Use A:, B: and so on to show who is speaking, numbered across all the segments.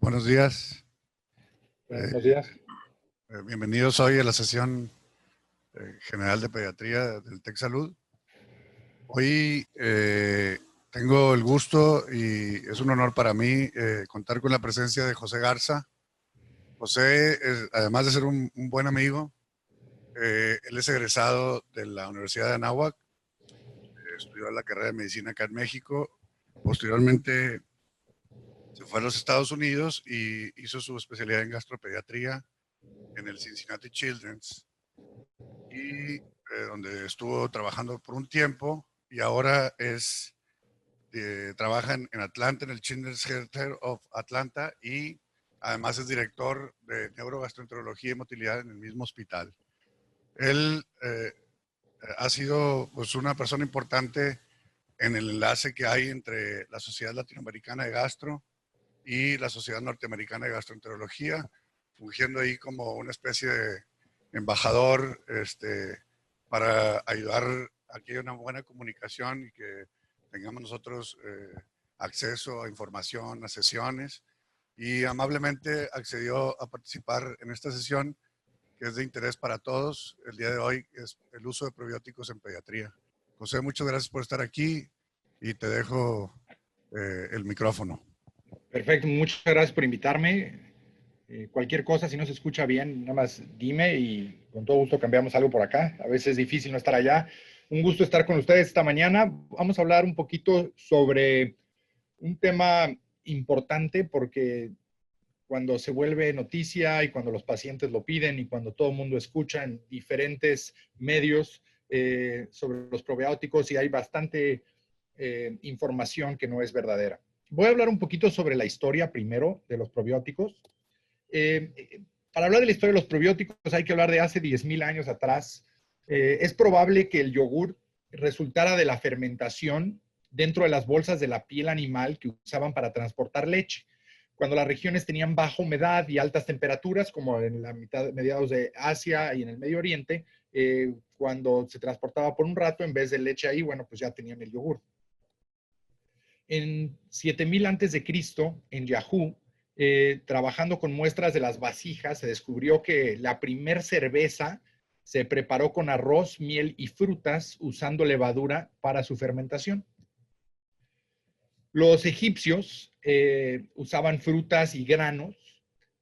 A: Buenos días.
B: Buenos días.
A: Bienvenidos hoy a la sesión general de pediatría del TEC Salud. Hoy tengo el gusto y es un honor para mí contar con la presencia de José Garza. José, además de ser un buen amigo, él es egresado de la Universidad de Anáhuac, estudió la carrera de medicina acá en México. Posteriormente se fue a los Estados Unidos y hizo su especialidad en gastropediatría en el Cincinnati Children's, y donde estuvo trabajando por un tiempo, y ahora trabaja en Atlanta, en el Children's Healthcare of Atlanta, y además es director de neurogastroenterología y motilidad en el mismo hospital. Él ha sido pues, una persona importante en el enlace que hay entre la Sociedad Latinoamericana de Gastro y la Sociedad Norteamericana de Gastroenterología, fungiendo ahí como una especie de embajador para ayudar a que haya una buena comunicación y que tengamos nosotros acceso a información, a sesiones, y amablemente accedió a participar en esta sesión que es de interés para todos. El día de hoy es el uso de probióticos en pediatría. José, muchas gracias por estar aquí y te dejo el micrófono.
B: Perfecto, muchas gracias por invitarme. Cualquier cosa, si no se escucha bien, nada más dime y con todo gusto cambiamos algo por acá. A veces es difícil no estar allá. Un gusto estar con ustedes esta mañana. Vamos a hablar un poquito sobre un tema importante porque cuando se vuelve noticia y cuando los pacientes lo piden y cuando todo el mundo escucha en diferentes medios sobre los probióticos y hay bastante información que no es verdadera. Voy a hablar un poquito sobre la historia primero de los probióticos. Para hablar de la historia de los probióticos hay que hablar de hace 10,000 años atrás. Es probable que el yogur resultara de la fermentación dentro de las bolsas de la piel animal que usaban para transportar leche. Cuando las regiones tenían baja humedad y altas temperaturas, como en la mediados de Asia y en el Medio Oriente, cuando se transportaba por un rato, en vez de leche ahí, bueno, pues ya tenían el yogur. En 7000 antes de Cristo, en Yahoo, trabajando con muestras de las vasijas, se descubrió que la primer cerveza se preparó con arroz, miel y frutas usando levadura para su fermentación. Los egipcios usaban frutas y granos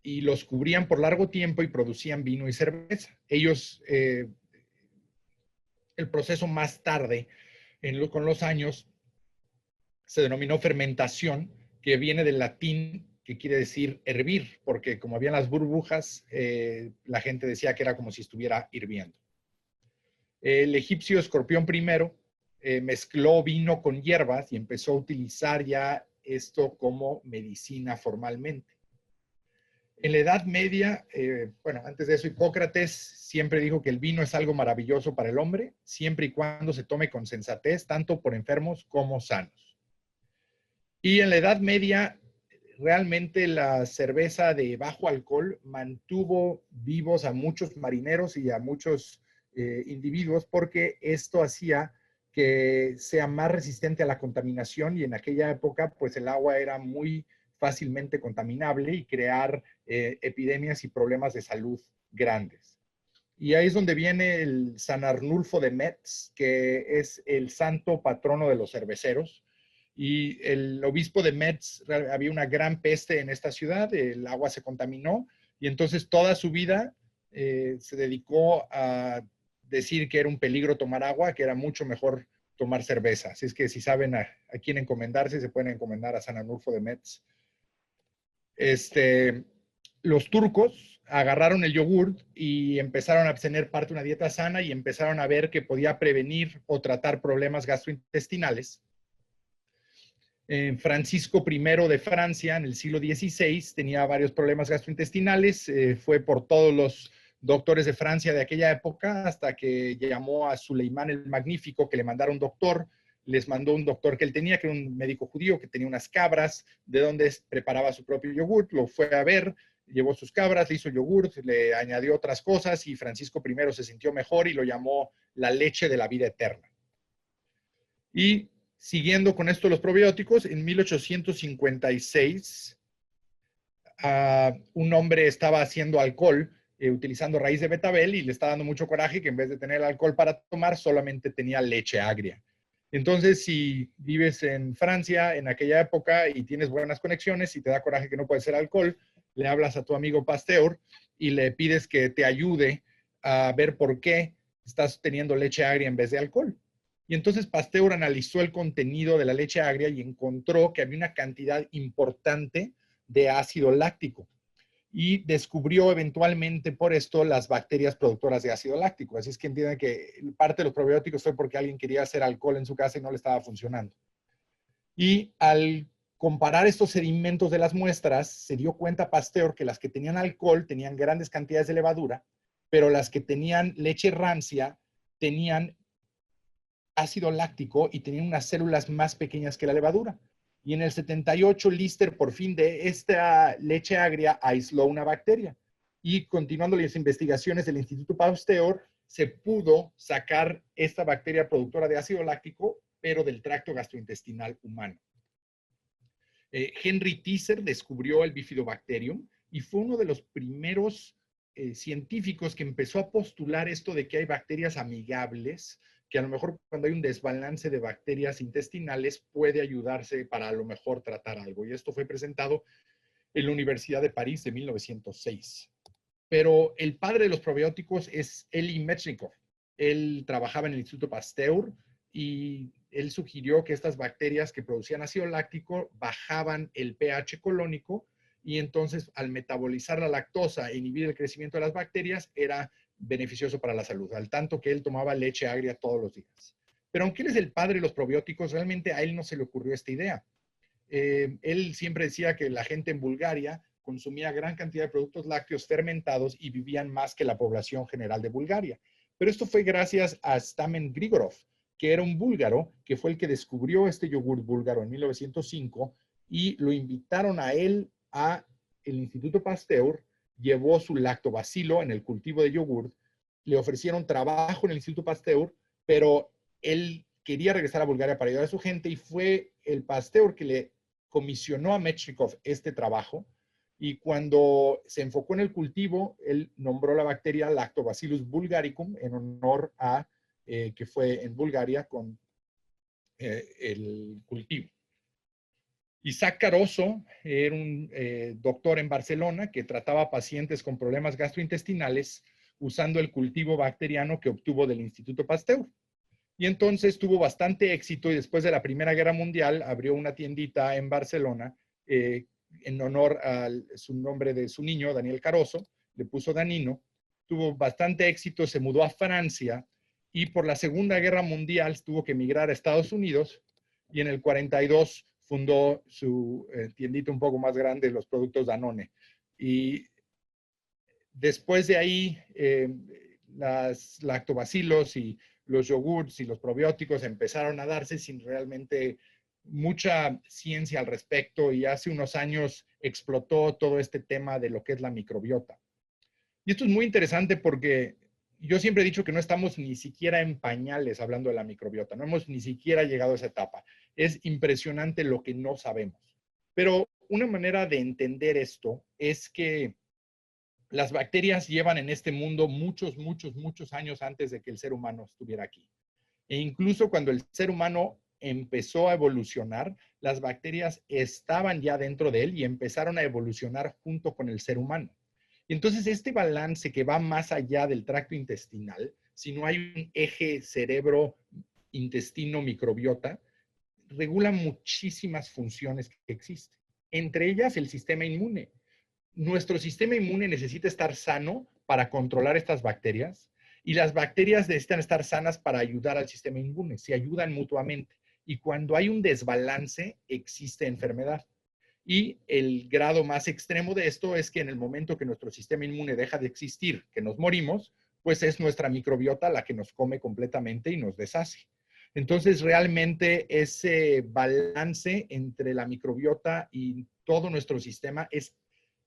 B: y los cubrían por largo tiempo y producían vino y cerveza. Ellos, el proceso más tarde, con los años, se denominó fermentación, que viene del latín, que quiere decir hervir, porque como habían las burbujas, la gente decía que era como si estuviera hirviendo. El egipcio Escorpión I mezcló vino con hierbas y empezó a utilizar ya esto como medicina formalmente. En la Edad Media, bueno, antes de eso, Hipócrates siempre dijo que el vino es algo maravilloso para el hombre, siempre y cuando se tome con sensatez, tanto por enfermos como sanos. Y en la Edad Media, realmente la cerveza de bajo alcohol mantuvo vivos a muchos marineros y a muchos individuos porque esto hacía que sea más resistente a la contaminación y en aquella época pues el agua era muy fácilmente contaminable y crear epidemias y problemas de salud grandes. Y ahí es donde viene el San Arnulfo de Metz, que es el santo patrono de los cerveceros. Y el obispo de Metz, había una gran peste en esta ciudad, el agua se contaminó y entonces toda su vida se dedicó a decir que era un peligro tomar agua, que era mucho mejor tomar cerveza. Así es que si saben a quién encomendarse, se pueden encomendar a San Arnulfo de Metz. Los turcos agarraron el yogur y empezaron a tener parte de una dieta sana y empezaron a ver que podía prevenir o tratar problemas gastrointestinales. Francisco I de Francia, en el siglo XVI, tenía varios problemas gastrointestinales, fue por todos los doctores de Francia de aquella época, hasta que llamó a Suleimán el Magnífico, que le mandara un doctor, les mandó un doctor que él tenía, que era un médico judío, que tenía unas cabras, de donde preparaba su propio yogur, lo fue a ver, llevó sus cabras, le hizo yogur, le añadió otras cosas, y Francisco I se sintió mejor y lo llamó la leche de la vida eterna. Y siguiendo con esto los probióticos, en 1856 un hombre estaba haciendo alcohol utilizando raíz de betabel y le está dando mucho coraje que en vez de tener alcohol para tomar, solamente tenía leche agria. Entonces, si vives en Francia en aquella época y tienes buenas conexiones y te da coraje que no puede ser alcohol, le hablas a tu amigo Pasteur y le pides que te ayude a ver por qué estás teniendo leche agria en vez de alcohol. Y entonces Pasteur analizó el contenido de la leche agria y encontró que había una cantidad importante de ácido láctico. Y descubrió eventualmente por esto las bacterias productoras de ácido láctico. Así es que entienden que parte de los probióticos fue porque alguien quería hacer alcohol en su casa y no le estaba funcionando. Y al comparar estos sedimentos de las muestras, se dio cuenta Pasteur que las que tenían alcohol tenían grandes cantidades de levadura, pero las que tenían leche rancia tenían ácido láctico y tenían unas células más pequeñas que la levadura. Y en el 78, Lister, por fin de esta leche agria, aisló una bacteria. Y continuando las investigaciones del Instituto Pasteur, se pudo sacar esta bacteria productora de ácido láctico, pero del tracto gastrointestinal humano. Henry Teaser descubrió el Bifidobacterium y fue uno de los primeros científicos que empezó a postular esto de que hay bacterias amigables, que a lo mejor cuando hay un desbalance de bacterias intestinales puede ayudarse para a lo mejor tratar algo. Y esto fue presentado en la Universidad de París de 1906. Pero el padre de los probióticos es Elie Metchnikoff. Él trabajaba en el Instituto Pasteur y él sugirió que estas bacterias que producían ácido láctico bajaban el pH colónico y entonces al metabolizar la lactosa e inhibir el crecimiento de las bacterias era beneficioso para la salud, al tanto que él tomaba leche agria todos los días. Pero aunque él es el padre de los probióticos, realmente a él no se le ocurrió esta idea. Él siempre decía que la gente en Bulgaria consumía gran cantidad de productos lácteos fermentados y vivían más que la población general de Bulgaria. Pero esto fue gracias a Stamen Grigorov, que era un búlgaro, que fue el que descubrió este yogur búlgaro en 1905 y lo invitaron a él a el Instituto Pasteur, llevó su lactobacilo en el cultivo de yogur, le ofrecieron trabajo en el Instituto Pasteur, pero él quería regresar a Bulgaria para ayudar a su gente y fue el Pasteur que le comisionó a Metchnikoff este trabajo y cuando se enfocó en el cultivo, él nombró la bacteria Lactobacillus bulgaricum en honor a que fue en Bulgaria con el cultivo. Isaac Caroso era un doctor en Barcelona que trataba pacientes con problemas gastrointestinales usando el cultivo bacteriano que obtuvo del Instituto Pasteur. Y entonces tuvo bastante éxito y después de la Primera Guerra Mundial abrió una tiendita en Barcelona en honor a su nombre de su niño, Daniel Caroso, le puso Danino. Tuvo bastante éxito, se mudó a Francia y por la Segunda Guerra Mundial tuvo que emigrar a Estados Unidos y en el 42 fundó su tiendita un poco más grande, los productos Danone. Y después de ahí, las lactobacilos y los yogurts y los probióticos empezaron a darse sin realmente mucha ciencia al respecto y hace unos años explotó todo este tema de lo que es la microbiota. Y esto es muy interesante porque yo siempre he dicho que no estamos ni siquiera en pañales hablando de la microbiota, no hemos ni siquiera llegado a esa etapa. Es impresionante lo que no sabemos. Pero una manera de entender esto es que las bacterias llevan en este mundo muchos años antes de que el ser humano estuviera aquí. E incluso cuando el ser humano empezó a evolucionar, las bacterias estaban ya dentro de él y empezaron a evolucionar junto con el ser humano. Y entonces este balance que va más allá del tracto intestinal, si no hay un eje cerebro-intestino-microbiota, regula muchísimas funciones que existen. Entre ellas el sistema inmune. Nuestro sistema inmune necesita estar sano para controlar estas bacterias y las bacterias necesitan estar sanas para ayudar al sistema inmune, se ayudan mutuamente. Y cuando hay un desbalance, existe enfermedad. Y el grado más extremo de esto es que en el momento que nuestro sistema inmune deja de existir, que nos morimos, pues es nuestra microbiota la que nos come completamente y nos deshace. Entonces, realmente ese balance entre la microbiota y todo nuestro sistema es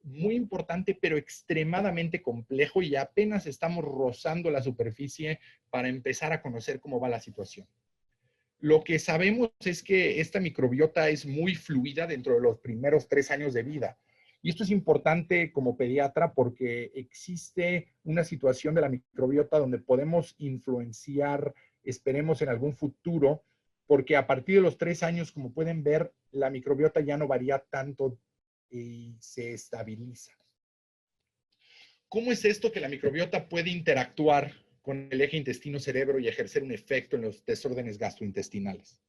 B: muy importante, pero extremadamente complejo y apenas estamos rozando la superficie para empezar a conocer cómo va la situación. Lo que sabemos es que esta microbiota es muy fluida dentro de los primeros 3 años de vida Y esto es importante como pediatra porque existe una situación de la microbiota donde podemos influenciar, esperemos en algún futuro, porque a partir de los 3 años, como pueden ver, la microbiota ya no varía tanto y se estabiliza. ¿Cómo es esto que la microbiota puede interactuar con el eje intestino-cerebro y ejercer un efecto en los desórdenes gastrointestinales?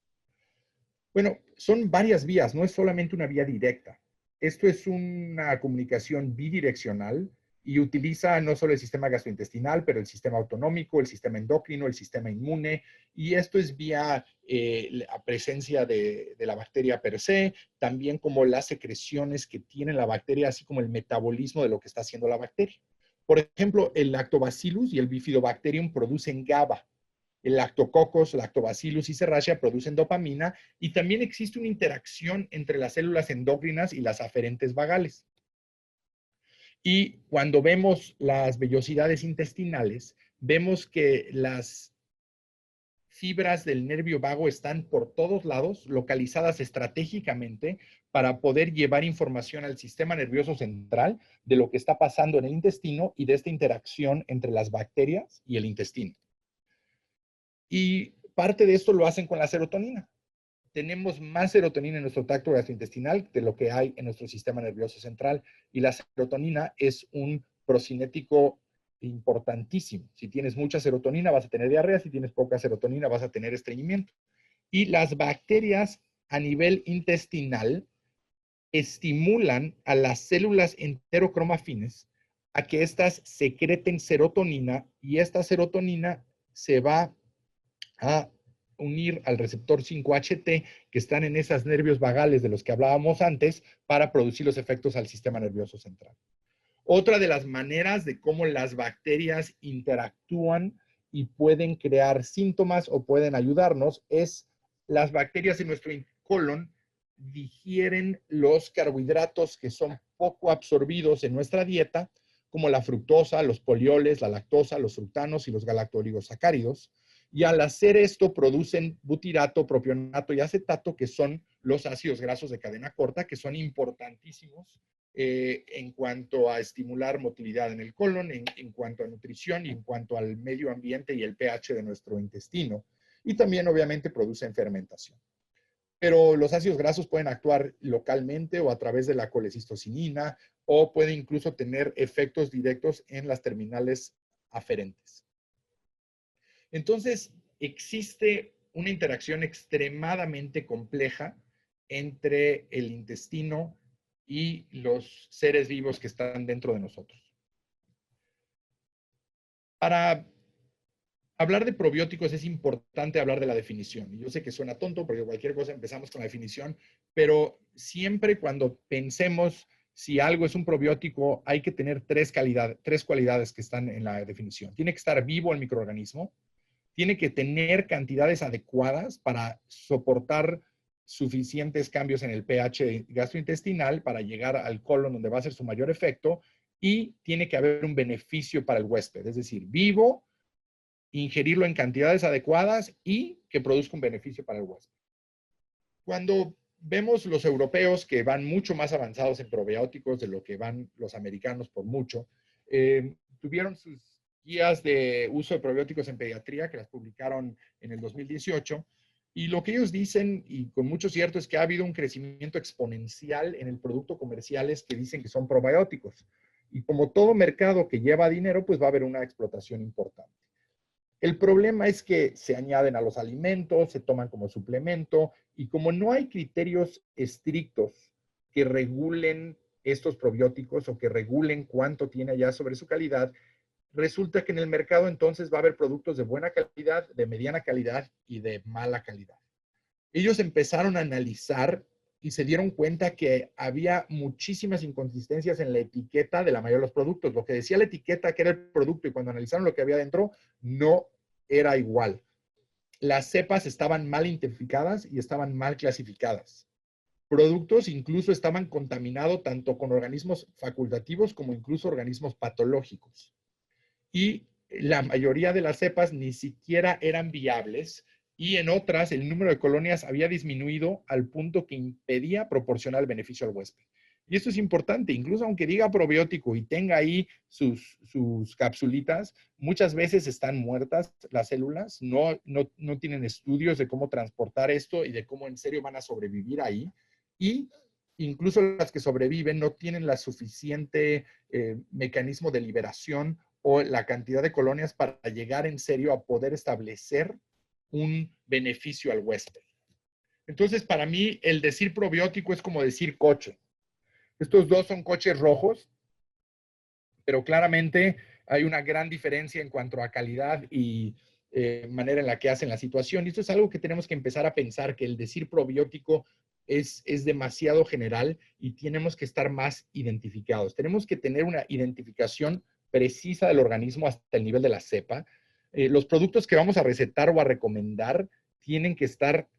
B: Bueno, son varias vías, no es solamente una vía directa. Esto es una comunicación bidireccional y utiliza no solo el sistema gastrointestinal, pero el sistema autonómico, el sistema endocrino, el sistema inmune, y esto es vía la presencia de la bacteria per se, también como las secreciones que tiene la bacteria, así como el metabolismo de lo que está haciendo la bacteria. Por ejemplo, el Lactobacillus y el Bifidobacterium producen GABA. El Lactococcus, Lactobacillus y Serratia producen dopamina y también existe una interacción entre las células endócrinas y las aferentes vagales. Y cuando vemos las vellosidades intestinales, vemos que las fibras del nervio vago están por todos lados, localizadas estratégicamente para poder llevar información al sistema nervioso central de lo que está pasando en el intestino y de esta interacción entre las bacterias y el intestino. Y parte de esto lo hacen con la serotonina. Tenemos más serotonina en nuestro tracto gastrointestinal de lo que hay en nuestro sistema nervioso central. Y la serotonina es un procinético importantísimo. Si tienes mucha serotonina vas a tener diarrea, si tienes poca serotonina vas a tener estreñimiento. Y las bacterias a nivel intestinal estimulan a las células enterocromafines a que éstas secreten serotonina y esta serotonina se va a unir al receptor 5-HT que están en esos nervios vagales de los que hablábamos antes para producir los efectos al sistema nervioso central. Otra de las maneras de cómo las bacterias interactúan y pueden crear síntomas o pueden ayudarnos es las bacterias en nuestro colon digieren los carbohidratos que son poco absorbidos en nuestra dieta, como la fructosa, los polioles, la lactosa, los frutanos y los galactoligosacáridos. Y al hacer esto producen butirato, propionato y acetato, que son los ácidos grasos de cadena corta, que son importantísimos en cuanto a estimular motilidad en el colon, en cuanto a nutrición y en cuanto al medio ambiente y el pH de nuestro intestino. Y también obviamente producen fermentación. Pero los ácidos grasos pueden actuar localmente o a través de la colecistocinina o puede incluso tener efectos directos en las terminales aferentes. Entonces, existe una interacción extremadamente compleja entre el intestino y los seres vivos que están dentro de nosotros. Para hablar de probióticos es importante hablar de la definición. Y yo sé que suena tonto porque cualquier cosa empezamos con la definición, pero siempre cuando pensemos si algo es un probiótico, hay que tener tres cualidades que están en la definición. Tiene que estar vivo el microorganismo, tiene que tener cantidades adecuadas para soportar suficientes cambios en el pH gastrointestinal para llegar al colon donde va a ser su mayor efecto y tiene que haber un beneficio para el huésped, es decir, vivo, ingerirlo en cantidades adecuadas y que produzca un beneficio para el huésped. Cuando vemos los europeos que van mucho más avanzados en probióticos de lo que van los americanos por mucho, tuvieron sus guías de uso de probióticos en pediatría que las publicaron en el 2018 y lo que ellos dicen, y con mucho cierto, es que ha habido un crecimiento exponencial en el producto comerciales que dicen que son probióticos. Y como todo mercado que lleva dinero, pues va a haber una explotación importante. El problema es que se añaden a los alimentos, se toman como suplemento y como no hay criterios estrictos que regulen estos probióticos o que regulen cuánto tiene allá sobre su calidad, resulta que en el mercado entonces va a haber productos de buena calidad, de mediana calidad y de mala calidad. Ellos empezaron a analizar y se dieron cuenta que había muchísimas inconsistencias en la etiqueta de la mayoría de los productos. Lo que decía la etiqueta que era el producto y cuando analizaron lo que había dentro, no era igual. Las cepas estaban mal identificadas y estaban mal clasificadas. Productos incluso estaban contaminados tanto con organismos facultativos como incluso organismos patológicos. Y la mayoría de las cepas ni siquiera eran viables y en otras el número de colonias había disminuido al punto que impedía proporcionar el beneficio al huésped. Y esto es importante, incluso aunque diga probiótico y tenga ahí sus capsulitas, muchas veces están muertas las células, no tienen estudios de cómo transportar esto y de cómo en serio van a sobrevivir ahí. Y incluso las que sobreviven no tienen la suficiente mecanismo de liberación o la cantidad de colonias para llegar en serio a poder establecer un beneficio al huésped. Entonces, para mí, el decir probiótico es como decir coche. Estos dos son coches rojos, pero claramente hay una gran diferencia en cuanto a calidad y manera en la que hacen la situación. Y esto es algo que tenemos que empezar a pensar, que el decir probiótico es demasiado general y tenemos que estar más identificados. Tenemos que tener una identificación precisa del organismo hasta el nivel de la cepa. Los productos que vamos a recetar o a recomendar tienen que estar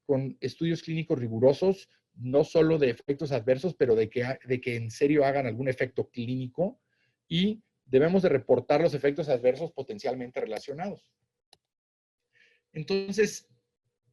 B: con estudios clínicos rigurosos, no solo de efectos adversos, pero de que en serio hagan algún efecto clínico, y debemos de reportar los efectos adversos potencialmente relacionados. Entonces,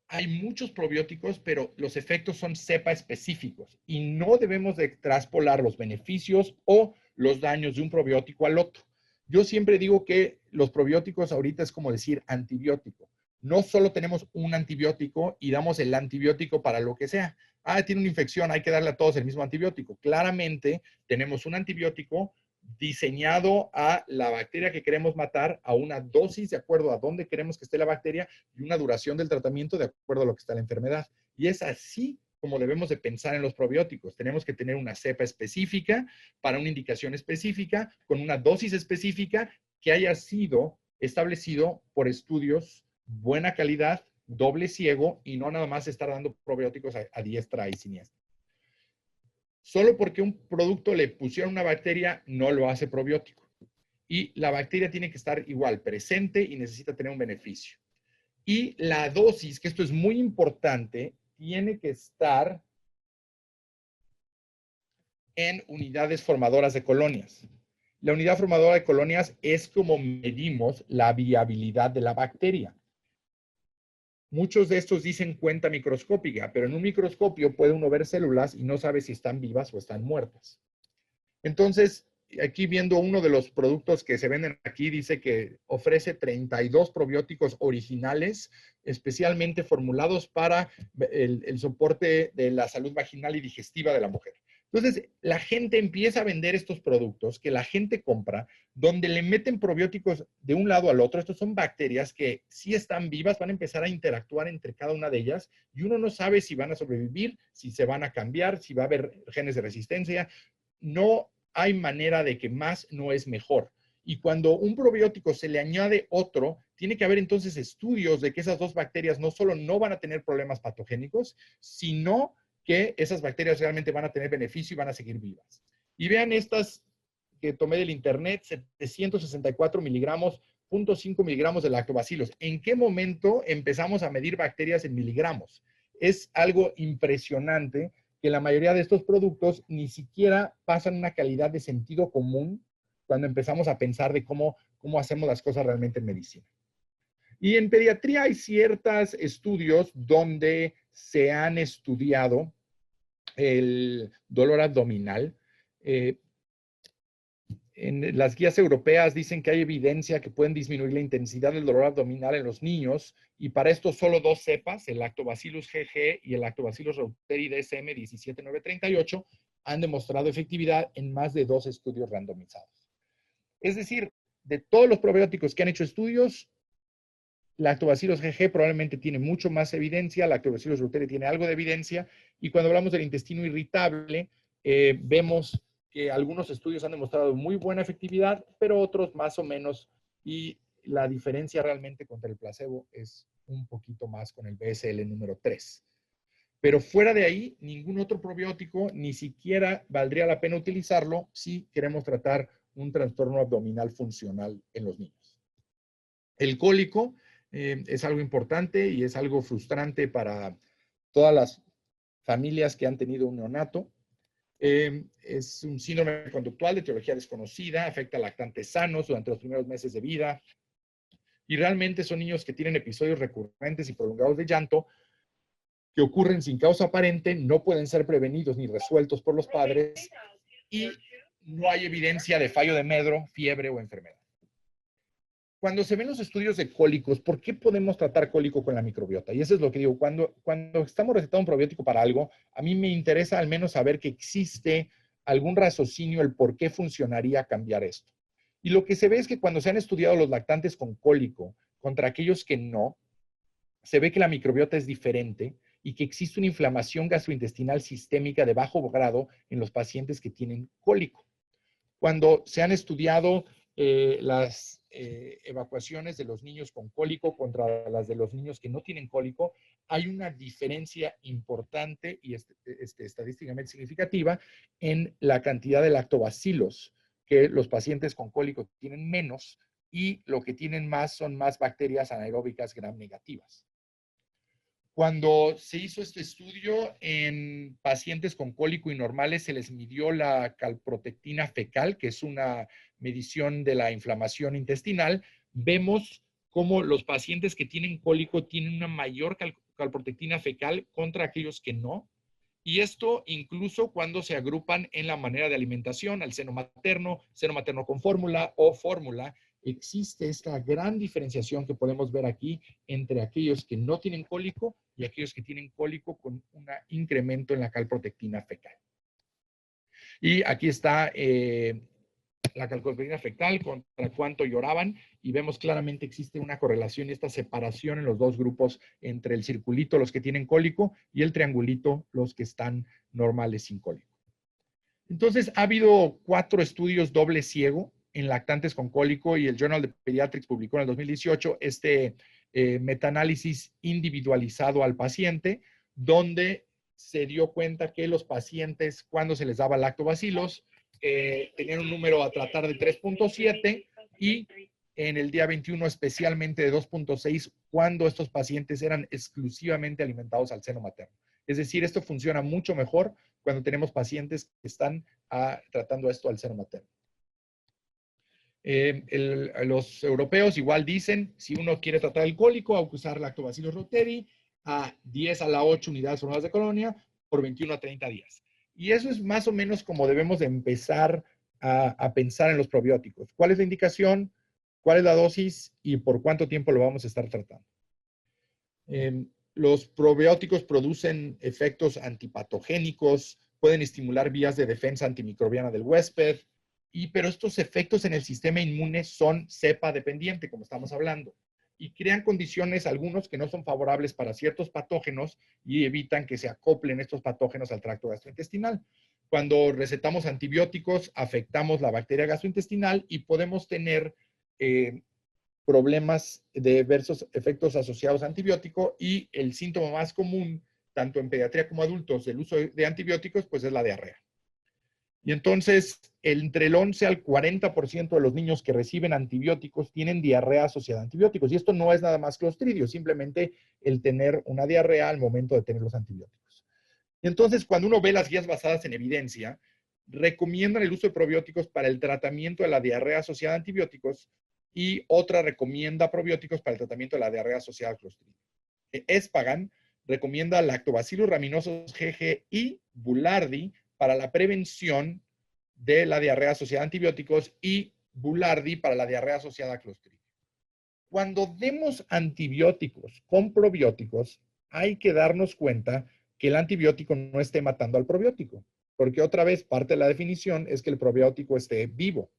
B: hay muchos probióticos, pero los efectos son cepa específicos y no debemos de traspolar los beneficios o los daños de un probiótico al otro. Yo siempre digo que los probióticos ahorita es como decir antibiótico. No solo tenemos un antibiótico y damos el antibiótico para lo que sea. Ah, tiene una infección, hay que darle a todos el mismo antibiótico. Claramente tenemos un antibiótico diseñado a la bacteria que queremos matar, a una dosis de acuerdo a dónde queremos que esté la bacteria y una duración del tratamiento de acuerdo a lo que está la enfermedad. Y es así como debemos de pensar en los probióticos. Tenemos que tener una cepa específica para una indicación específica, con una dosis específica que haya sido establecido por estudios buena calidad, doble ciego, y no nada más estar dando probióticos a diestra y siniestra. Solo porque un producto le pusieron una bacteria no lo hace probiótico. Y la bacteria tiene que estar igual presente y necesita tener un beneficio. Y la dosis, que esto es muy importante, tiene que estar en unidades formadoras de colonias. La unidad formadora de colonias es como medimos la viabilidad de la bacteria. Muchos de estos dicen cuenta microscópica, pero en un microscopio puede uno ver células y no sabe si están vivas o están muertas. Entonces, aquí viendo uno de los productos que se venden aquí, dice que ofrece 32 probióticos originales, especialmente formulados para el soporte de la salud vaginal y digestiva de la mujer. Entonces, la gente empieza a vender estos productos que la gente compra, donde le meten probióticos de un lado al otro. Estos son bacterias que si están vivas, van a empezar a interactuar entre cada una de ellas y uno no sabe si van a sobrevivir, si se van a cambiar, si va a haber genes de resistencia. No hay manera de que más no es mejor. Y cuando un probiótico se le añade otro, tiene que haber entonces estudios de que esas dos bacterias no solo no van a tener problemas patogénicos, sino que esas bacterias realmente van a tener beneficio y van a seguir vivas. Y vean estas que tomé del internet, 764 miligramos, 0.5 miligramos de lactobacilos. ¿En qué momento empezamos a medir bacterias en miligramos? Es algo impresionante que la mayoría de estos productos ni siquiera pasan una calidad de sentido común cuando empezamos a pensar de cómo hacemos las cosas realmente en medicina. Y en pediatría hay ciertos estudios donde se han estudiado el dolor abdominal. En las guías europeas dicen que hay evidencia que pueden disminuir la intensidad del dolor abdominal en los niños, y para esto solo dos cepas, el Lactobacillus GG y el Lactobacillus reuteri DSM 17938, han demostrado efectividad en más de 2 estudios randomizados. Es decir, de todos los probióticos que han hecho estudios, Lactobacillus GG probablemente tiene mucho más evidencia, Lactobacillus reuteri tiene algo de evidencia, y cuando hablamos del intestino irritable, vemos que algunos estudios han demostrado muy buena efectividad, pero otros más o menos, y la diferencia realmente contra el placebo es un poquito más con el BSL número 3. Pero fuera de ahí, ningún otro probiótico ni siquiera valdría la pena utilizarlo si queremos tratar un trastorno abdominal funcional en los niños. El cólico es algo importante y es algo frustrante para todas las familias que han tenido un neonato. Es un síndrome conductual de etiología desconocida, afecta a lactantes sanos durante los primeros meses de vida, y realmente son niños que tienen episodios recurrentes y prolongados de llanto que ocurren sin causa aparente, no pueden ser prevenidos ni resueltos por los padres y no hay evidencia de fallo de medro, fiebre o enfermedad. Cuando se ven los estudios de cólicos, ¿por qué podemos tratar cólico con la microbiota? Y eso es lo que digo, cuando estamos recetando un probiótico para algo, a mí me interesa al menos saber que existe algún raciocinio el por qué funcionaría cambiar esto. Y lo que se ve es que cuando se han estudiado los lactantes con cólico contra aquellos que no, se ve que la microbiota es diferente y que existe una inflamación gastrointestinal sistémica de bajo grado en los pacientes que tienen cólico. Cuando se han estudiado las evacuaciones de los niños con cólico contra las de los niños que no tienen cólico, hay una diferencia importante y estadísticamente significativa en la cantidad de lactobacilos que los pacientes con cólico tienen menos y lo que tienen más son más bacterias anaeróbicas gram negativas. Cuando se hizo este estudio en pacientes con cólico y normales, se les midió la calprotectina fecal, que es una medición de la inflamación intestinal. Vemos cómo los pacientes que tienen cólico tienen una mayor calprotectina fecal contra aquellos que no. Y esto incluso cuando se agrupan en la manera de alimentación, al seno materno con fórmula o fórmula, existe esta gran diferenciación que podemos ver aquí entre aquellos que no tienen cólico y aquellos que tienen cólico con un incremento en la calprotectina fecal. Y aquí está la calprotectina fecal contra cuánto lloraban y vemos claramente existe una correlación y esta separación en los dos grupos entre el circulito, los que tienen cólico, y el triangulito, los que están normales sin cólico. Entonces, ha habido 4 estudios doble ciego en lactantes con cólico y el Journal de Pediatrics publicó en el 2018 este metaanálisis individualizado al paciente, donde se dio cuenta que los pacientes, cuando se les daba lactobacilos, tenían un número a tratar de 3.7 y en el día 21 especialmente de 2.6 cuando estos pacientes eran exclusivamente alimentados al seno materno. Es decir, esto funciona mucho mejor cuando tenemos pacientes que están tratando esto al seno materno. Los europeos igual dicen, si uno quiere tratar el cólico, hay que usar Lactobacillus reuteri a 10 a la 8 unidades formadas de colonia por 21 a 30 días. Y eso es más o menos como debemos de empezar a pensar en los probióticos. ¿Cuál es la indicación? ¿Cuál es la dosis? ¿Y por cuánto tiempo lo vamos a estar tratando? Los probióticos producen efectos antipatogénicos, pueden estimular vías de defensa antimicrobiana del huésped, pero estos efectos en el sistema inmune son cepa dependiente, como estamos hablando, y crean condiciones, algunos que no son favorables para ciertos patógenos y evitan que se acoplen estos patógenos al tracto gastrointestinal. Cuando recetamos antibióticos, afectamos la bacteria gastrointestinal y podemos tener problemas de diversos efectos asociados a antibiótico y el síntoma más común, tanto en pediatría como adultos, del uso de antibióticos, pues es la diarrea. Y entonces, entre el 11 al 40% de los niños que reciben antibióticos tienen diarrea asociada a antibióticos. Y esto no es nada más Clostridio, simplemente el tener una diarrea al momento de tener los antibióticos. Y entonces, cuando uno ve las guías basadas en evidencia, recomiendan el uso de probióticos para el tratamiento de la diarrea asociada a antibióticos y otra recomienda probióticos para el tratamiento de la diarrea asociada a Clostridio. Espagan recomienda Lactobacillus rhamnosus GG Boulardii para la prevención de la diarrea asociada a antibióticos y Boulardii para la diarrea asociada a Clostridio. Cuando demos antibióticos con probióticos, hay que darnos cuenta que el antibiótico no esté matando al probiótico, porque otra vez parte de la definición es que el probiótico esté vivo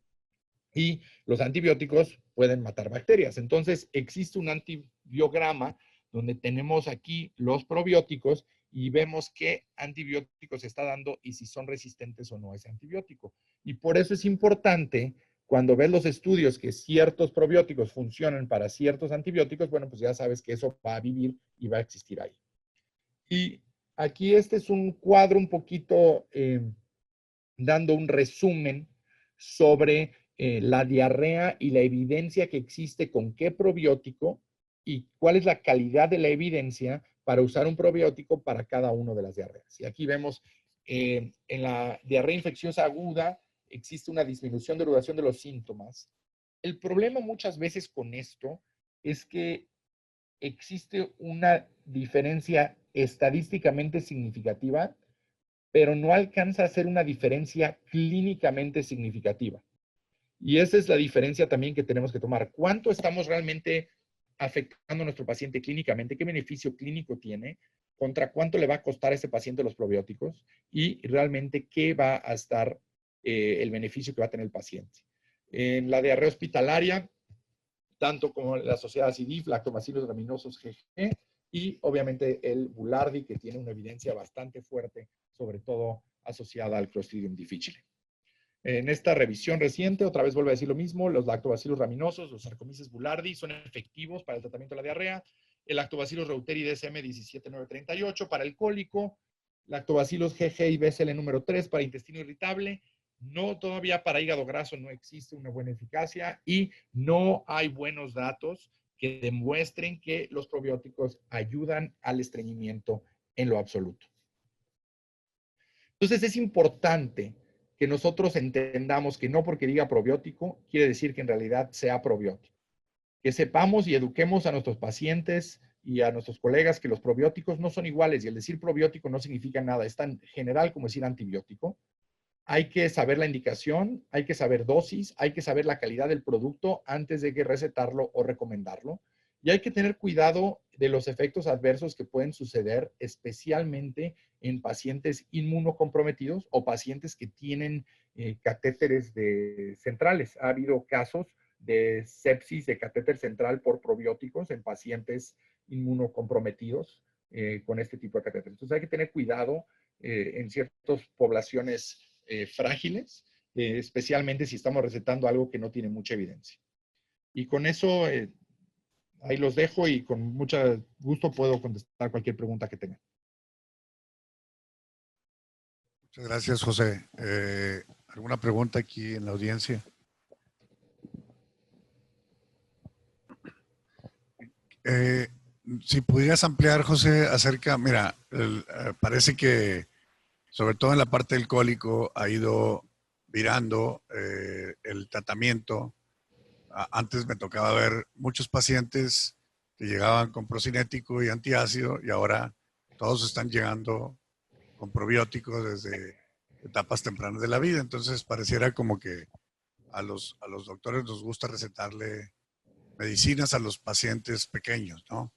B: y los antibióticos pueden matar bacterias. Entonces, existe un antibiograma donde tenemos aquí los probióticos y vemos qué antibiótico se está dando y si son resistentes o no a ese antibiótico. Y por eso es importante, cuando ves los estudios que ciertos probióticos funcionan para ciertos antibióticos, bueno, pues ya sabes que eso va a vivir y va a existir ahí. Y aquí este es un cuadro un poquito dando un resumen sobre la diarrea y la evidencia que existe con qué probiótico y cuál es la calidad de la evidencia para usar un probiótico para cada una de las diarreas. Y aquí vemos en la diarrea infecciosa aguda existe una disminución de duración de los síntomas. El problema muchas veces con esto es que existe una diferencia estadísticamente significativa, pero no alcanza a ser una diferencia clínicamente significativa. Y esa es la diferencia también que tenemos que tomar. ¿Cuánto estamos realmente afectando a nuestro paciente clínicamente? ¿Qué beneficio clínico tiene? ¿Contra cuánto le va a costar a ese paciente los probióticos? Y realmente qué va a estar el beneficio que va a tener el paciente. En la diarrea hospitalaria, tanto como la sociedad CIDIF, lactobacillus rhamnosus GG, y obviamente el Bulardi, que tiene una evidencia bastante fuerte, sobre todo asociada al Clostridium difficile. En esta revisión reciente, otra vez vuelvo a decir lo mismo, los lactobacillus rhamnosus, los Saccharomyces boulardii, son efectivos para el tratamiento de la diarrea. El lactobacillus reuteri DSM 17938 para el cólico. Lactobacillus GG y BSL número 3 para intestino irritable. No, todavía para hígado graso no existe una buena eficacia y no hay buenos datos que demuestren que los probióticos ayudan al estreñimiento en lo absoluto. Entonces es importante que nosotros entendamos que no porque diga probiótico quiere decir que en realidad sea probiótico. Que sepamos y eduquemos a nuestros pacientes y a nuestros colegas que los probióticos no son iguales y el decir probiótico no significa nada, es tan general como decir antibiótico. Hay que saber la indicación, hay que saber dosis, hay que saber la calidad del producto antes de que recetarlo o recomendarlo. Y hay que tener cuidado de los efectos adversos que pueden suceder, especialmente en pacientes inmunocomprometidos o pacientes que tienen catéteres centrales. Ha habido casos de sepsis de catéter central por probióticos en pacientes inmunocomprometidos con este tipo de catéteres. Entonces hay que tener cuidado en ciertas poblaciones frágiles, especialmente si estamos recetando algo que no tiene mucha evidencia. Y con eso, ahí los dejo y con mucho gusto puedo contestar cualquier pregunta que tengan.
A: Muchas gracias, José. ¿Alguna pregunta aquí en la audiencia? Si pudieras ampliar, José, acerca, mira, parece que sobre todo en la parte del cólico ha ido virando el tratamiento. Antes me tocaba ver muchos pacientes que llegaban con procinético y antiácido y ahora todos están llegando con probióticos desde etapas tempranas de la vida. Entonces pareciera como que a los doctores nos gusta recetarle medicinas a los pacientes pequeños, ¿no?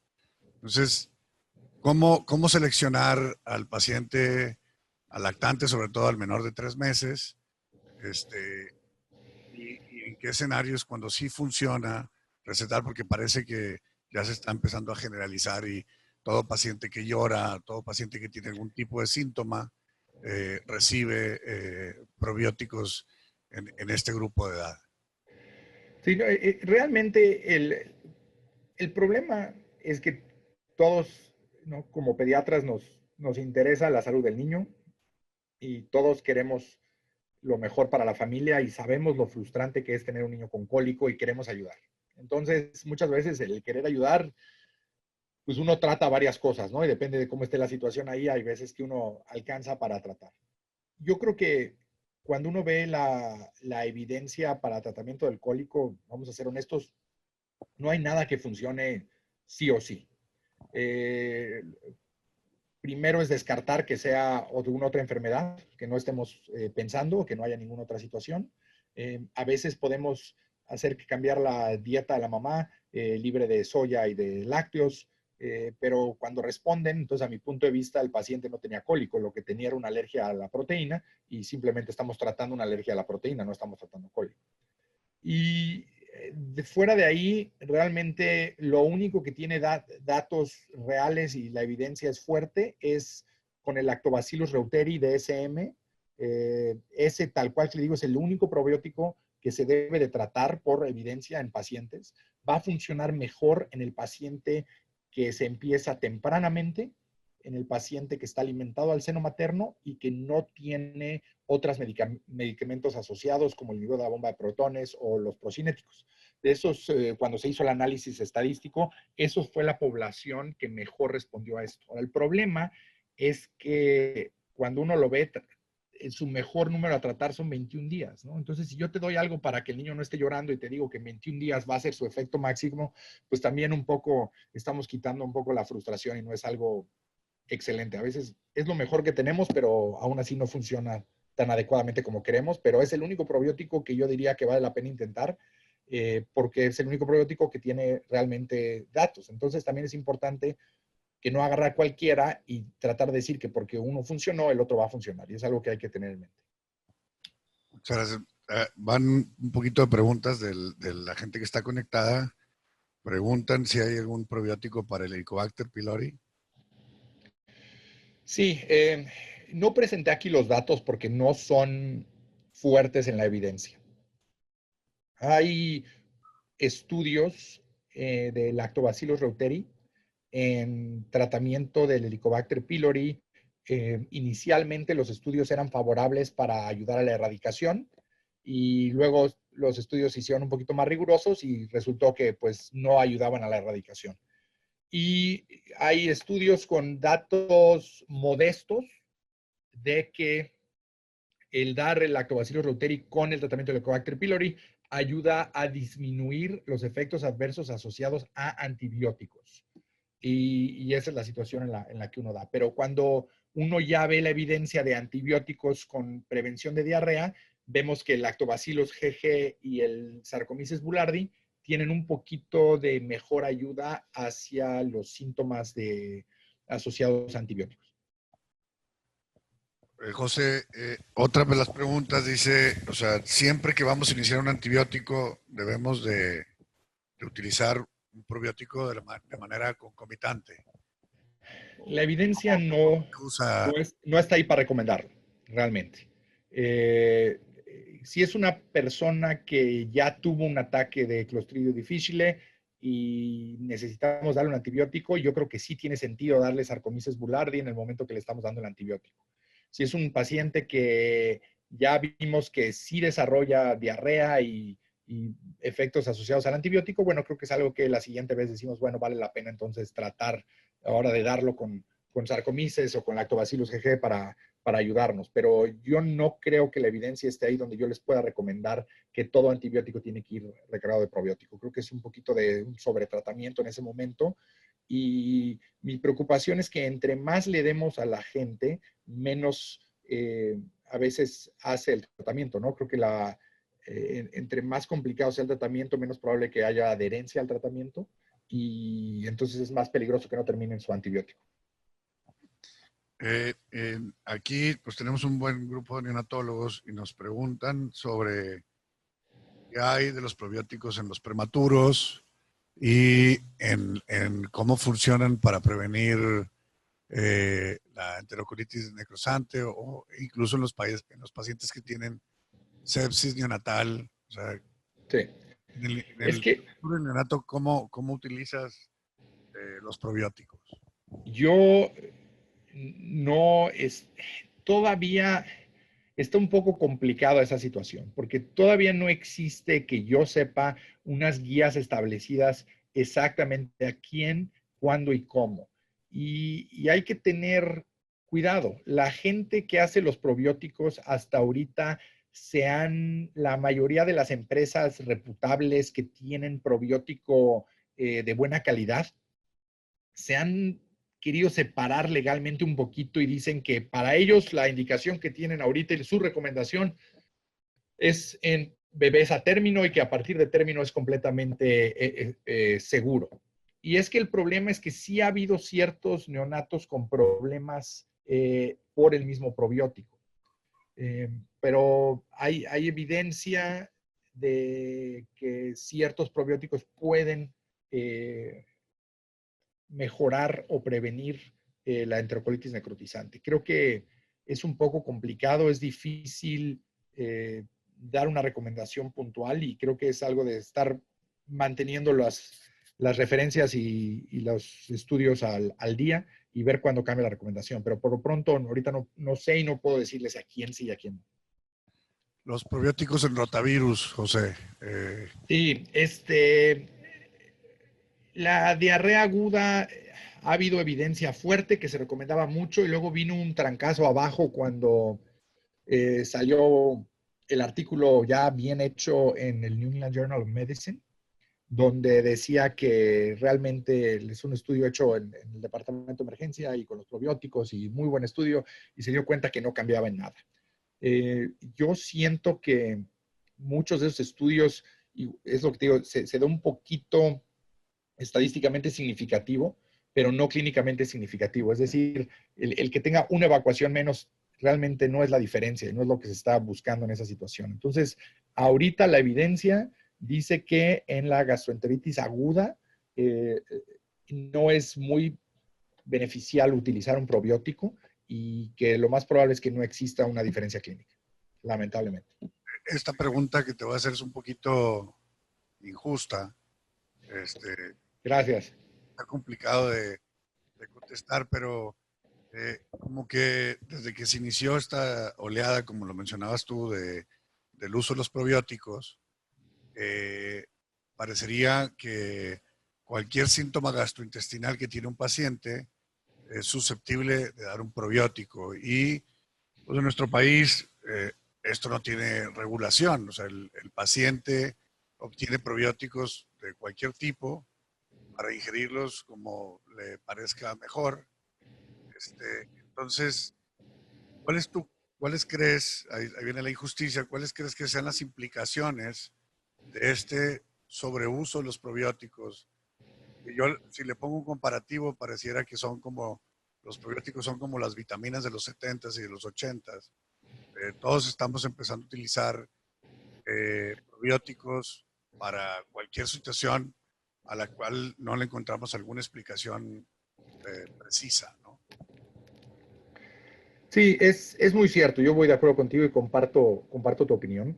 A: Entonces, ¿cómo seleccionar al paciente, al lactante, sobre todo al menor de 3 meses? Y en qué escenarios cuando sí funciona recetar, porque parece que ya se está empezando a generalizar y todo paciente que llora, todo paciente que tiene algún tipo de síntoma, recibe probióticos en este grupo de edad.
B: Sí, no, realmente el problema es que todos, ¿no? Como pediatras nos interesa la salud del niño y todos queremos lo mejor para la familia y sabemos lo frustrante que es tener un niño con cólico y queremos ayudar. Entonces, muchas veces el querer ayudar, pues uno trata varias cosas, ¿no? Y depende de cómo esté la situación ahí, hay veces que uno alcanza para tratar. Yo creo que cuando uno ve la evidencia para tratamiento del cólico, vamos a ser honestos, no hay nada que funcione sí o sí. Primero es descartar que sea alguna otra enfermedad, que no estemos pensando, que no haya ninguna otra situación. A veces podemos hacer que cambiar la dieta de la mamá libre de soya y de lácteos, pero cuando responden, entonces a mi punto de vista el paciente no tenía cólico, lo que tenía era una alergia a la proteína y simplemente estamos tratando una alergia a la proteína, no estamos tratando cólico. Y fuera de ahí, realmente lo único que tiene datos reales y la evidencia es fuerte es con el Lactobacillus reuteri DSM. Ese tal cual que le digo es el único probiótico que se debe de tratar por evidencia en pacientes. Va a funcionar mejor en el paciente que se empieza tempranamente, en el paciente que está alimentado al seno materno y que no tiene otros medicamentos asociados como el inhibidor de la bomba de protones o los procinéticos. De esos, cuando se hizo el análisis estadístico, eso fue la población que mejor respondió a esto. Ahora, el problema es que cuando uno lo ve, su mejor número a tratar son 21 días, ¿no? Entonces, si yo te doy algo para que el niño no esté llorando y te digo que en 21 días va a ser su efecto máximo, pues también un poco estamos quitando un poco la frustración y no es algo excelente. A veces es lo mejor que tenemos, pero aún así no funciona tan adecuadamente como queremos, pero es el único probiótico que yo diría que vale la pena intentar, porque es el único probiótico que tiene realmente datos. Entonces también es importante que no agarrar cualquiera y tratar de decir que porque uno funcionó, el otro va a funcionar. Y es algo que hay que tener en mente.
A: Muchas gracias. Van un poquito de preguntas de la gente que está conectada. Preguntan si hay algún probiótico para el Helicobacter pylori.
B: Sí, no presenté aquí los datos porque no son fuertes en la evidencia. Hay estudios de Lactobacillus reuteri en tratamiento del Helicobacter pylori. Inicialmente los estudios eran favorables para ayudar a la erradicación y luego los estudios se hicieron un poquito más rigurosos y resultó que pues no ayudaban a la erradicación. Y hay estudios con datos modestos de que el dar el Lactobacillus reuteri con el tratamiento del Helicobacter pylori ayuda a disminuir los efectos adversos asociados a antibióticos. Y esa es la situación en la que uno da. Pero cuando uno ya ve la evidencia de antibióticos con prevención de diarrea, vemos que el Lactobacillus GG y el Saccharomyces boulardii tienen un poquito de mejor ayuda hacia los síntomas asociados a antibióticos.
A: José, otra de las preguntas dice, o sea, siempre que vamos a iniciar un antibiótico debemos de utilizar un probiótico de manera concomitante.
B: La evidencia no está ahí para recomendarlo, realmente. Si es una persona que ya tuvo un ataque de Clostridio difficile y necesitamos darle un antibiótico, yo creo que sí tiene sentido darle Saccharomyces boulardii en el momento que le estamos dando el antibiótico. Si es un paciente que ya vimos que sí desarrolla diarrea y efectos asociados al antibiótico, bueno, creo que es algo que la siguiente vez decimos, bueno, vale la pena entonces tratar ahora de darlo con Saccharomyces o con Lactobacillus GG para ayudarnos. Pero yo no creo que la evidencia esté ahí donde yo les pueda recomendar que todo antibiótico tiene que ir recargado de probiótico. Creo que es un poquito de un sobretratamiento en ese momento. Y mi preocupación es que entre más le demos a la gente, menos a veces hace el tratamiento, ¿no? Creo que entre más complicado sea el tratamiento, menos probable que haya adherencia al tratamiento y entonces es más peligroso que no terminen su antibiótico.
A: Aquí pues tenemos un buen grupo de neonatólogos y nos preguntan sobre qué hay de los probióticos en los prematuros y en cómo funcionan para prevenir la enterocolitis necrosante o incluso en los pacientes que tienen sepsis neonatal. O sea,
B: sí.
A: en
B: Es
A: el
B: que
A: neonato, ¿cómo utilizas los probióticos?
B: yo no es todavía está un poco complicada esa situación, porque todavía no existe que yo sepa unas guías establecidas exactamente a quién, cuándo y cómo. Y hay que tener cuidado. La gente que hace los probióticos hasta ahorita la mayoría de las empresas reputables que tienen probiótico de buena calidad, se han querido separar legalmente un poquito y dicen que para ellos la indicación que tienen ahorita y su recomendación es en bebés a término y que a partir de término es completamente seguro. Y es que el problema es que sí ha habido ciertos neonatos con problemas por el mismo probiótico. Pero hay evidencia de que ciertos probióticos pueden mejorar o prevenir la enterocolitis necrotizante. Creo que es un poco complicado, es difícil dar una recomendación puntual y creo que es algo de estar manteniendo las referencias y los estudios al día y ver cuándo cambia la recomendación. Pero por lo pronto, ahorita no sé y no puedo decirles a quién sí y a quién no.
A: Los probióticos en rotavirus, José.
B: Sí, la diarrea aguda, ha habido evidencia fuerte que se recomendaba mucho y luego vino un trancazo abajo cuando salió el artículo ya bien hecho en el New England Journal of Medicine, donde decía que realmente es un estudio hecho en el departamento de emergencia y con los probióticos y muy buen estudio, y se dio cuenta que no cambiaba en nada. Yo siento que muchos de esos estudios, y es lo que te digo, se da un poquito estadísticamente significativo, pero no clínicamente significativo. Es decir, el que tenga una evacuación menos realmente no es la diferencia, no es lo que se está buscando en esa situación. Entonces, ahorita la evidencia dice que en la gastroenteritis aguda eh, no es muy beneficial utilizar un probiótico y que lo más probable es que no exista una diferencia clínica, lamentablemente.
A: Esta pregunta que te voy a hacer es un poquito injusta. Este,
B: Gracias.
A: está complicado de contestar, pero como que desde que se inició esta oleada, como lo mencionabas tú, del uso de los probióticos, eh, parecería que cualquier síntoma gastrointestinal que tiene un paciente es susceptible de dar un probiótico. Y pues, en nuestro país esto no tiene regulación. O sea, el paciente obtiene probióticos de cualquier tipo para ingerirlos como le parezca mejor. Entonces, ¿cuáles tú, cuáles crees, ahí viene la injusticia, cuáles crees que sean las implicaciones de este sobreuso de los probióticos? Y yo, si le pongo un comparativo, pareciera que son como, los probióticos son como las vitaminas de los 70s y de los 80s. Todos estamos empezando a utilizar probióticos para cualquier situación a la cual no le encontramos alguna explicación precisa, ¿no?
B: Sí, es muy cierto. Yo voy de acuerdo contigo y comparto tu opinión.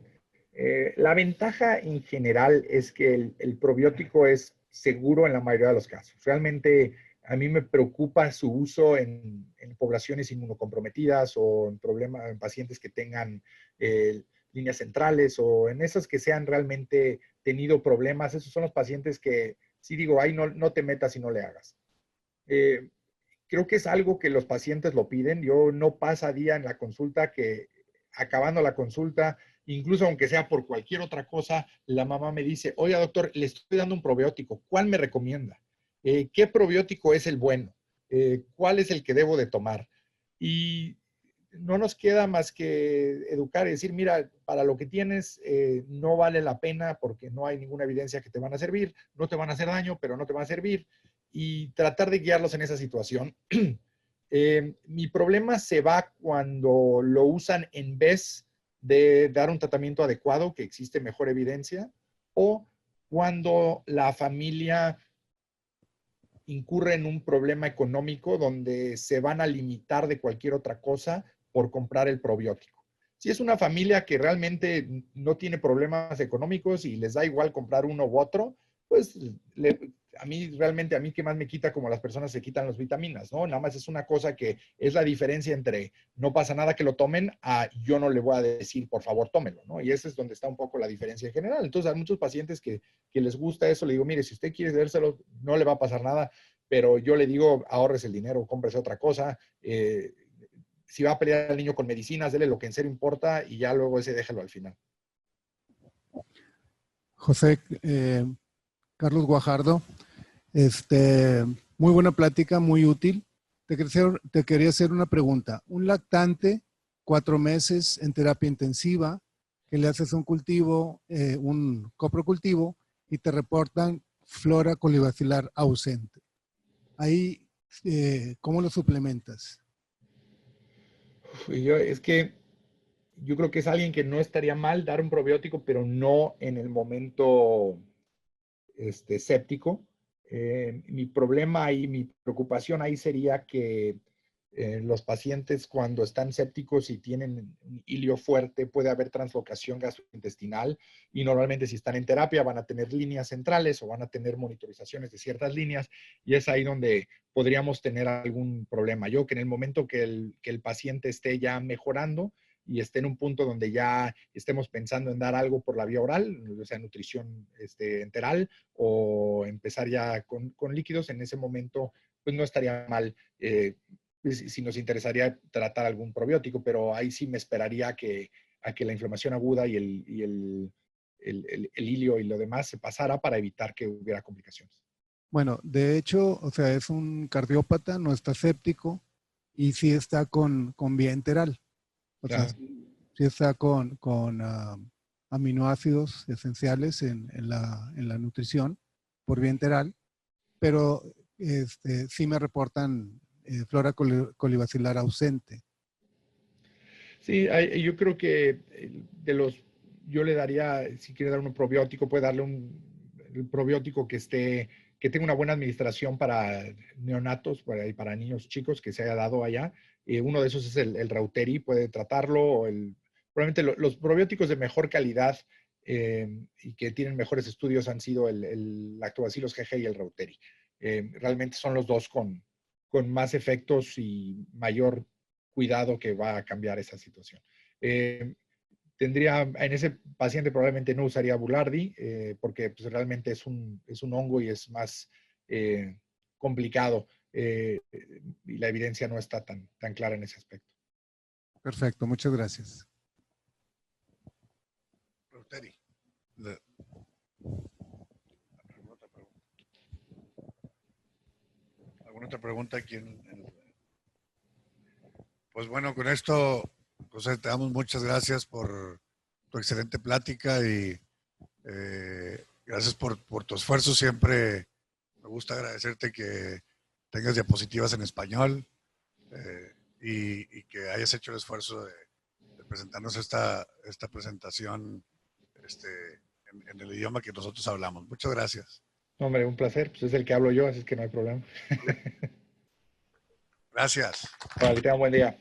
B: La ventaja en general es que el probiótico es seguro en la mayoría de los casos. Realmente a mí me preocupa su uso en poblaciones inmunocomprometidas o en pacientes que tengan líneas centrales o en esas que sean realmente tenido problemas. Esos son los pacientes que sí digo, ahí no te metas y no le hagas. Eh, Creo que es algo que los pacientes lo piden. Yo no pasa día en la consulta que acabando la consulta, incluso aunque sea por cualquier otra cosa, la mamá me dice, oiga doctor, le estoy dando un probiótico, ¿cuál me recomienda? ¿Qué probiótico es el bueno? ¿Cuál es el que debo de tomar? Y no nos queda más que educar y decir, mira, para lo que tienes no vale la pena porque no hay ninguna evidencia que te van a servir, no te van a hacer daño, pero no te van a servir y tratar de guiarlos en esa situación. Mi problema se va cuando lo usan en vez de dar un tratamiento adecuado, que existe mejor evidencia, o cuando la familia incurre en un problema económico donde se van a limitar de cualquier otra cosa por comprar el probiótico. Si es una familia que realmente no tiene problemas económicos y les da igual comprar uno u otro, pues a mí que más me quita como las personas se quitan las vitaminas, ¿no? Nada más es una cosa que es la diferencia entre no pasa nada que lo tomen a yo no le voy a decir por favor tómelo, ¿no? Y ese es donde está un poco la diferencia en general. Entonces hay muchos pacientes que les gusta eso, le digo, mire, si usted quiere dárselo, no le va a pasar nada, pero yo le digo, ahorres el dinero, cómprese otra cosa, si va a pelear al niño con medicinas, dele lo que en serio importa y ya luego ese déjelo al final.
C: José, Carlos Guajardo, muy buena plática, muy útil. Te quería hacer una pregunta. Un lactante, 4 meses en terapia intensiva, que le haces un cultivo, un coprocultivo, y te reportan flora colibacilar ausente. Ahí, ¿cómo lo suplementas?
B: Es que yo creo que es alguien que no estaría mal dar un probiótico, pero no en el momento séptico. Mi problema ahí, mi preocupación ahí sería que los pacientes cuando están sépticos y tienen un ilio fuerte puede haber translocación gastrointestinal y normalmente si están en terapia van a tener líneas centrales o van a tener monitorizaciones de ciertas líneas y es ahí donde podríamos tener algún problema. Yo que en el momento que el paciente esté ya mejorando, y esté en un punto donde ya estemos pensando en dar algo por la vía oral, o sea, nutrición enteral, o empezar ya con líquidos, en ese momento, pues no estaría mal si nos interesaría tratar algún probiótico, pero ahí sí me esperaría a que la inflamación aguda y el hilio y lo demás se pasara para evitar que hubiera complicaciones.
C: Bueno, de hecho, o sea, es un cardiópata, no está séptico y sí está con vía enteral. O sea,
B: Claro.
C: sí está con aminoácidos esenciales en la nutrición por vía enteral, pero sí me reportan flora colibacilar ausente.
B: Sí, yo creo que yo le daría, si quiere dar un probiótico, puede darle el probiótico que tenga una buena administración para neonatos, para niños chicos que se haya dado allá. Uno de esos es el Reuteri, puede tratarlo, probablemente los probióticos de mejor calidad y que tienen mejores estudios han sido el Lactobacillus GG y el Reuteri. Realmente son los dos con más efectos y mayor cuidado que va a cambiar esa situación. En ese paciente probablemente no usaría Bulardi porque pues, realmente es un hongo y es más complicado y la evidencia no está tan clara en ese aspecto.
C: Perfecto, muchas gracias.
A: Reuteri. ¿Alguna otra pregunta aquí? Pues bueno, con esto, José, te damos muchas gracias por tu excelente plática y gracias por tu esfuerzo. Siempre me gusta agradecerte que tengas diapositivas en español y que hayas hecho el esfuerzo de presentarnos esta presentación en el idioma que nosotros hablamos. Muchas gracias.
B: Hombre, un placer. Pues es el que hablo yo, así que no hay problema.
A: Gracias.
B: Para que tengan buen día.